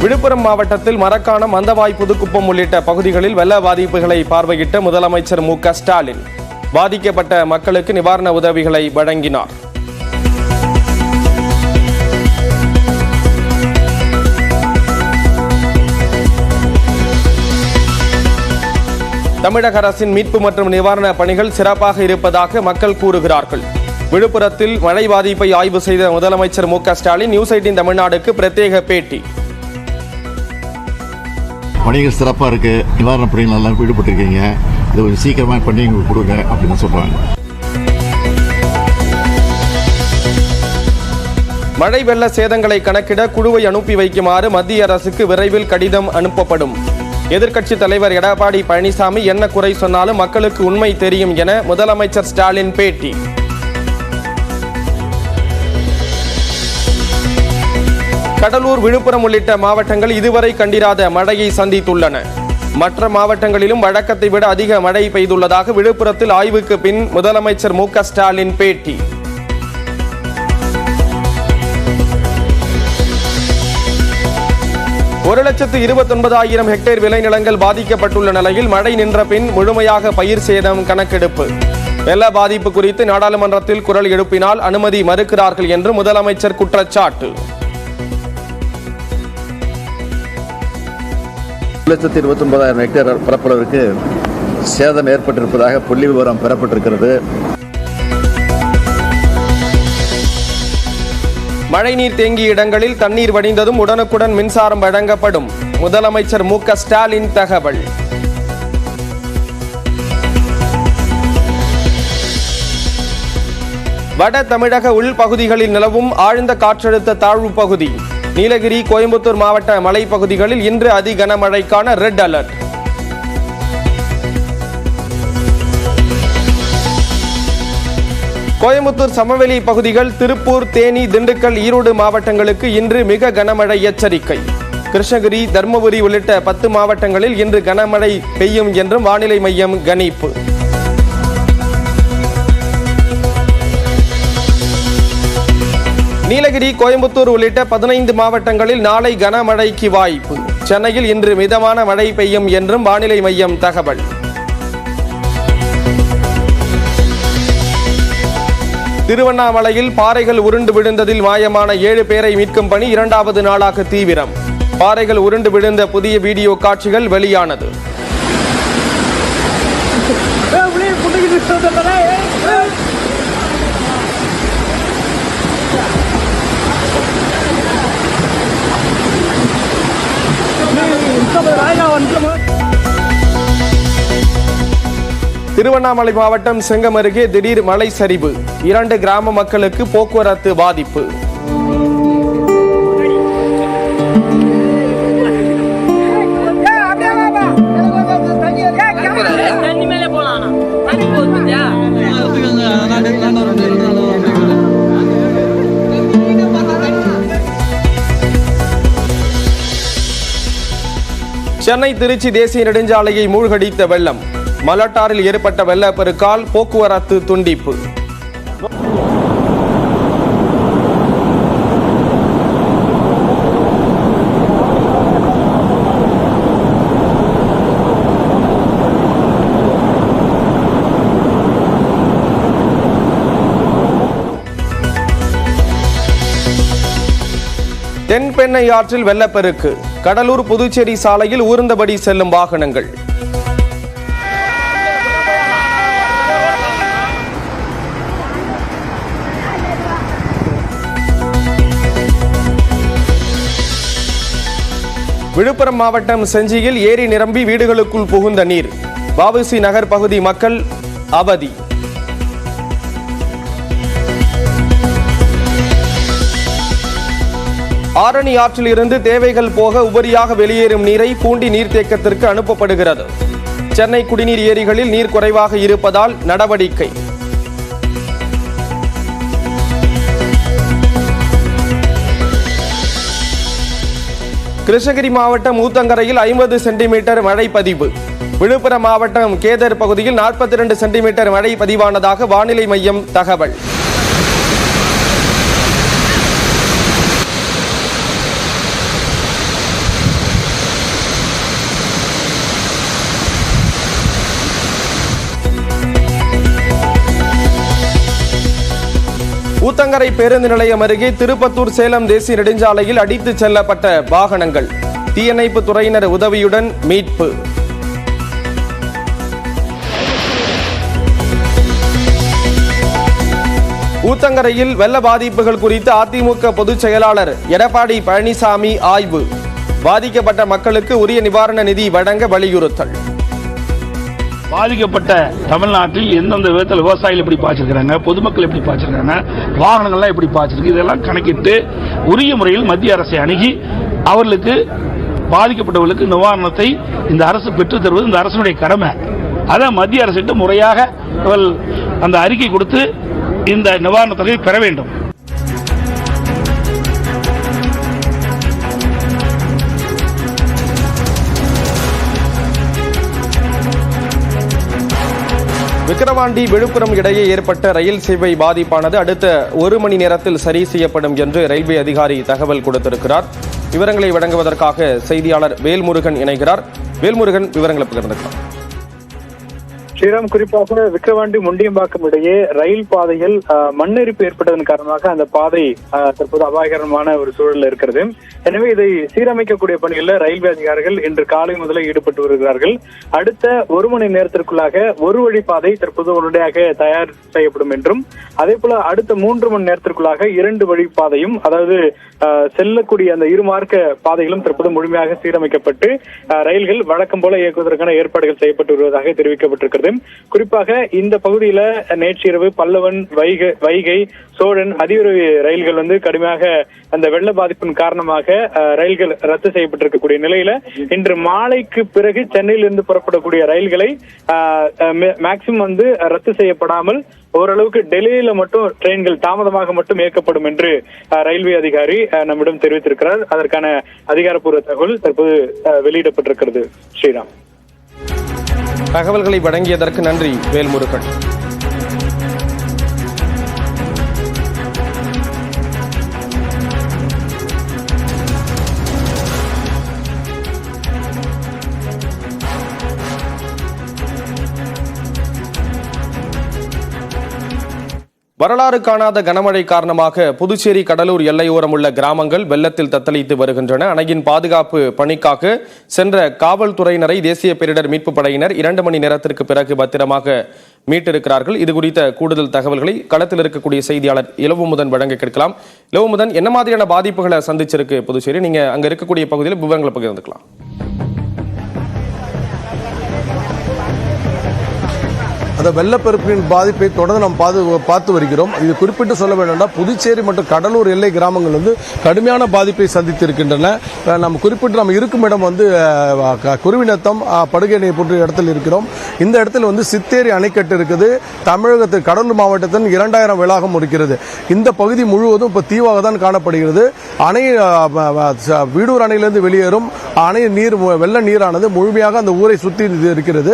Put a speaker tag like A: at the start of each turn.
A: விழுப்புரம் மாவட்டத்தில் மரக்காணம், மந்தவாய், புதுக்குப்பம் உள்ளிட்ட பகுதிகளில் வெள்ள பாதிப்புகளை பார்வையிட்ட முதலமைச்சர் மு.க. ஸ்டாலின் பாதிக்கப்பட்ட மக்களுக்கு நிவாரண உதவிகளை வழங்கினார். தமிழக அரசின் மீட்பு மற்றும் நிவாரண பணிகள் சிறப்பாக இருப்பதாக மக்கள் கூறுகிறார்கள். விழுப்புரத்தில் மழை பாதிப்பை ஆய்வு செய்த முதலமைச்சர் மு.க. ஸ்டாலின் நியூஸ் 18 தமிழ்நாடுக்கு பிரத்யேக பேட்டி.
B: பணிகள் சிறப்பாக இருக்கு, நிவாரண பணிகள் நல்லா ஈடுபட்டிருக்கீங்க, இது கொஞ்சம் சீக்கிரமாக பண்ணி எங்களுக்கு கொடுங்க அப்படின்னு சொல்றாங்க.
A: மழை வெள்ள சேதங்களை கணக்கிட குழுவை அனுப்பி வைக்குமாறு மத்திய அரசுக்கு விரைவில் கடிதம் அனுப்பப்படும். எதிர்க்கட்சித் தலைவர் எடப்பாடி பழனிசாமி என்ன குறை சொன்னாலும் மக்களுக்கு உண்மை தெரியும் என முதலமைச்சர் ஸ்டாலின் பேட்டி. கடலூர், விழுப்புரம் உள்ளிட்ட மாவட்டங்கள் இதுவரை கண்டிராத மழையை சந்தித்துள்ளன. மற்ற மாவட்டங்களிலும் வழக்கத்தை விட அதிக மழை பெய்துள்ளதாக விழுப்புரத்தில் ஆய்வுக்கு பின் முதலமைச்சர் மு.க. ஸ்டாலின் பேட்டி. ஒரு 1,29,000 ஹெக்டேர் விளைநிலங்கள் பாதிக்கப்பட்டுள்ள நிலையில் மழை நின்ற பின் முழுமையாக பயிர் சேதம் கணக்கெடுப்பு. வெள்ள பாதிப்பு குறித்து நாடாளுமன்றத்தில் குரல் எழுப்பினால் அனுமதி மறுக்கிறார்கள் என்று முதலமைச்சர் குற்றச்சாட்டு.
B: 1,29,000 ஹெக்டேர் பரப்பளவிற்கு சேதம் ஏற்பட்டிருப்பதாக புள்ளி விவரம் பெறப்பட்டிருக்கிறது.
A: மழைநீர் தேங்கிய இடங்களில் தண்ணீர் வடிந்ததும் உடனுக்குடன் மின்சாரம் வழங்கப்படும். முதலமைச்சர் மு.க. ஸ்டாலின் தகவல். வட தமிழக உள்பகுதிகளில் நிலவும் ஆழ்ந்த காற்றழுத்த தாழ்வு பகுதி. நீலகிரி, கோயம்புத்தூர் மாவட்ட மலைப்பகுதிகளில் இன்று அதி கனமழைக்கான ரெட் அலர்ட். கோயம்புத்தூர் சமவெளி பகுதிகள், திருப்பூர், தேனி, திண்டுக்கல், ஈரோடு மாவட்டங்களுக்கு இன்று மிக கனமழை எச்சரிக்கை. கிருஷ்ணகிரி, தர்மபுரி உள்ளிட்ட 10 மாவட்டங்களில் இன்று கனமழை பெய்யும் என்றும் வானிலை மையம் கணிப்பு. நீலகிரி, கோயம்புத்தூர் உள்ளிட்ட 15 மாவட்டங்களில் நாளை கனமழைக்கு வாய்ப்பு. சென்னையில் இன்று மிதமான மழை பெய்யும் என்றும் வானிலை மையம் தகவல். திருவண்ணாமலையில் பாறைகள் உருண்டு விழுந்ததில் மாயமான 7 பேரை மீட்கும் பணி 2வது நாளாக தீவிரம். பாறைகள் உருண்டு விழுந்த புதிய வீடியோ காட்சிகள் வெளியானது. திருவண்ணாமலை மாவட்டம் செங்கம் அருகே திடீர் மலை சரிவு. 2 கிராம மக்களுக்கு போக்குவரத்து பாதிப்பு. சென்னை திருச்சி தேசிய நெடுஞ்சாலையை மூழ்கடித்த வெள்ளம். மலட்டாரில் ஏற்பட்ட வெள்ளப்பெருக்கால் போக்குவரத்து துண்டிப்பு. தென்பெண்ணை ஆற்றில் வெள்ளப்பெருக்கு. கடலூர், புதுச்சேரி சாலையில் ஊர்ந்தபடி செல்லும் வாகனங்கள். விழுப்புரம் மாவட்டம் செஞ்சியில் ஏரி நிரம்பி வீடுகளுக்குள் புகுந்த நீர். வ.உ.சி. நகர் பகுதி மக்கள் அவதி. ஆரணி ஆற்றில் இருந்து தேவைகள் போக உபரியாக வெளியேறும் நீரை பூண்டி நீர்த்தேக்கத்திற்கு அனுப்பப்படுகிறது. சென்னை குடிநீர் ஏரிகளில் நீர் குறைவாக இருப்பதால் நடவடிக்கை. கிருஷ்ணகிரி மாவட்டம் ஊத்தங்கரையில் 50 சென்டிமீட்டர் மழை பதிவு. விழுப்புரம் மாவட்டம் கேதர் பகுதியில் 42 சென்டிமீட்டர் மழை பதிவானதாக வானிலை மையம் தகவல். ஊத்தங்கரை பேருந்து நிலையம் அருகே திருப்பத்தூர் சேலம் தேசிய நெடுஞ்சாலையில் அடித்துச் செல்லப்பட்ட வாகனங்கள் தீயணைப்பு துறையினர் உதவியுடன் மீட்பு. ஊத்தங்கரையில் வெள்ள பாதிப்புகள் குறித்து அதிமுக பொதுச் செயலாளர் எடப்பாடி பழனிசாமி ஆய்வு. பாதிக்கப்பட்ட மக்களுக்கு உரிய நிவாரண நிதி வழங்க வலியுறுத்தல்.
C: பாதிக்கப்பட்ட தமிழ்நாட்டில் எந்தெந்த விதத்தில் விவசாயிகள் எப்படி பாய்ச்சிருக்கிறாங்க, பொதுமக்கள் எப்படி பாய்ச்சிருக்காங்க, வாகனங்கள்லாம் எப்படி பாய்ச்சிருக்கு, இதெல்லாம் கணக்கிட்டு உரிய முறையில் மத்திய அரசை அணுகி அவர்களுக்கு பாதிக்கப்பட்டவர்களுக்கு நிவாரணத்தை இந்த அரசு பெற்றுத் தருவது இந்த அரசுடைய கடமை. அதை மத்திய அரசிடம் முறையாக அந்த அறிக்கை கொடுத்து இந்த நிவாரண தொகையை பெற வேண்டும்.
A: விக்கிரவாண்டி விழுப்புரம் இடையே ஏற்பட்ட ரயில் சேவை பாதிப்பானது அடுத்த 1 மணி நேரத்தில் சரி செய்யப்படும் என்று ரயில்வே அதிகாரி தகவல் கொடுத்திருக்கிறார். விவரங்களை வழங்குவதற்காக செய்தியாளர் வேல்முருகன் இணைகிறார். வேல்முருகன், விவரங்களை பகிர்ந்துக்கலாம்.
D: ஸ்ரீராம், குறிப்பாக விக்கிரவாண்டி முண்டியம்பாக்கம் இடையே ரயில் பாதையில் மண்ணெரிப்பு ஏற்பட்டதன் காரணமாக அந்த பாதை தற்போது அபாயகரமான ஒரு சூழல் இருக்கிறது. எனவே இதை சீரமைக்கக்கூடிய பணிகளில் ரயில்வே அதிகாரிகள் இன்று காலை முதலே ஈடுபட்டு வருகிறார்கள். அடுத்த 1 மணி நேரத்திற்குள்ளாக ஒரு வழி பாதை தற்போது உடனடியாக தயார் செய்யப்படும் என்றும், அதே போல அடுத்த 3 மணி நேரத்திற்குள்ளாக 2 வழி பாதையும், அதாவது செல்லக்கூடிய அந்த இருமார்க்க பாதைகளும் தற்போது முழுமையாக சீரமைக்கப்பட்டு ரயில்கள் வழக்கம் போல இயக்குவதற்கான ஏற்பாடுகள் செய்யப்பட்டு வருவதாக தெரிவிக்கப்பட்டிருக்கிறது. குறிப்பாக இந்த பகுதியில நேற்றிரவு பல்லவன், வைகை, சோழன் அதிவிரைவு ரயில்கள் கடுமையாக அந்த வெள்ள பாதிப்பின் காரணமாக ரயில்கள் ரத்து செய்யப்பட்டிருக்கக்கூடிய நிலையில இன்று மாலைக்கு பிறகு சென்னையிலிருந்து புறப்படக்கூடிய ரயில்களை மேக்சிமம் ரத்து செய்யப்படாமல் ஓரளவுக்கு டெல்லியில மட்டும் ட்ரெயின்கள் தாமதமாக மட்டும் இயக்கப்படும் என்று ரயில்வே அதிகாரி நம்மிடம் தெரிவித்திருக்கிறார். அதற்கான அதிகாரப்பூர்வ தகவல் தற்போது வெளியிடப்பட்டிருக்கிறது. ஸ்ரீராம்,
A: தகவல்களை வழங்கியதற்கு நன்றி வேல்முருகன். வரலாறு காணாத கனமழை காரணமாக புதுச்சேரி கடலூர் எல்லையோரம் உள்ள கிராமங்கள் வெள்ளத்தில் தத்தளித்து வருகின்றன. அணையின் பாதுகாப்பு பணிக்காக சென்ற காவல்துறையினரை தேசிய பேரிடர் மீட்பு படையினர் 2 மணி நேரத்திற்கு பிறகு பத்திரமாக மீட்டிருக்கிறார்கள். இது குறித்த கூடுதல் தகவல்களை களத்தில் இருக்கக்கூடிய செய்தியாளர் இளவுமுதன் வழங்க கேட்கலாம். இளவுமுதன், என்ன மாதிரியான பாதிப்புகளை சந்திச்சிருக்கு புதுச்சேரி? நீங்க அங்க இருக்கக்கூடிய பகுதியில் விவரங்களை பகிர்ந்துக்கலாம்.
E: அந்த வெள்ளப்பெருக்கின் பாதிப்பை தொடர்ந்து நாம் பார்த்து வருகிறோம். இது குறிப்பிட்டு சொல்ல வேண்டாம், புதுச்சேரி மற்றும் கடலூர் எல்லை கிராமங்கள் கடுமையான பாதிப்பை சந்தித்திருக்கின்றன. நம்ம குறிப்பிட்டு நம்ம இருக்கும் இடம் குருவிநத்தம் படுகை போன்ற இடத்தில் இருக்கிறோம். இந்த இடத்தில் சித்தேரி அணைக்கட்டு இருக்குது. தமிழகத்தில் கடலூர் மாவட்டத்தின் 2000 வளாகம் இருக்கிறது. இந்த பகுதி முழுவதும் இப்போ தீவாக தான் காணப்படுகிறது. அணை வீடூர் அணையிலிருந்து வெளியேறும் அணை நீர், வெள்ள நீரானது முழுமையாக அந்த ஊரை சுற்றி இருக்கிறது.